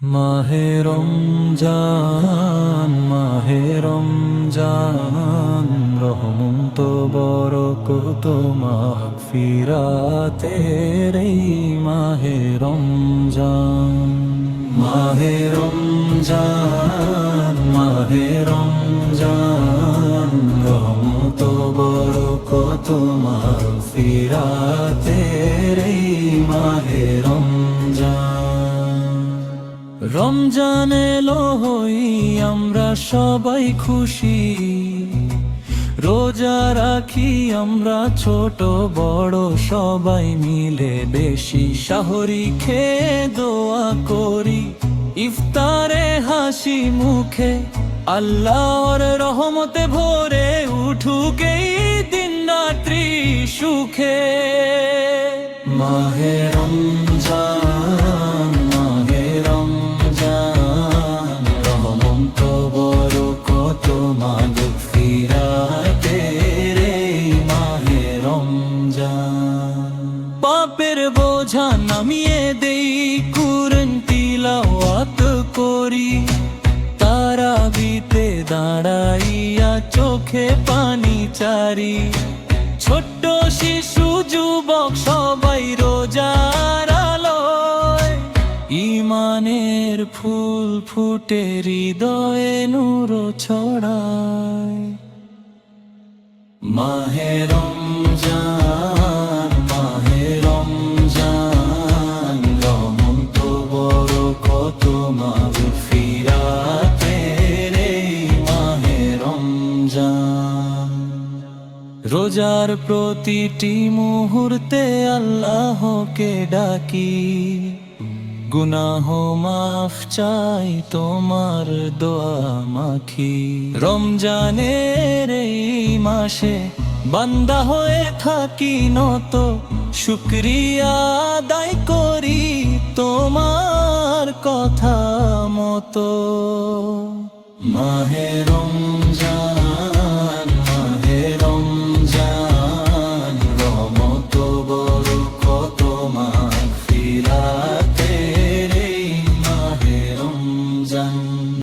মাহে রমজান মাহে রমজান রহমত বরকত মাগফিরাতের এই মাহে রমজান মাহে রমজান মাহে রমজান রহমত বরকত মাগফিরাতের এই মাহে রমজান রমজান এলো হই আমরা সবাই খুশি রোজা রাখি আমরা ছোট বড় সবাই মিলে বেশি সাহরি খেয়ে দোয়া করি ইফতারে হাসি মুখে আল্লাহর রহমতে ভরে উঠুক এই দিন রাত্রি সুখে মাহে রমজান মাহে রমজান রহমত বরকত মাগফিরাতের এই মাহে রমজান পাপের বোঝা নামিয়ে দেই কুরআন তিলাওয়াত করি তারাবিতে দাঁড়াইয়া চোখে পানি চারি ছোট্ট শিশু যুবক সবাই রোজার আলোয় ঈমানের ফুল ফুটে হৃদয়ে নূর ছড়ায় মাহে রমজান মাহে রমজান রহমত বরকত মাগফিরাতের এই মাহে রমজান রোজার প্রতিটি মুহূর্তে আল্লাহকে ডাকি গুনাহ মাফ চাই তোমার দোয়া মাখি রমজানের এই মাসে বান্দা হয়ে থাকি নত শুকরিয়া আদায় করি তোমার কথা মতো মাহে রমজান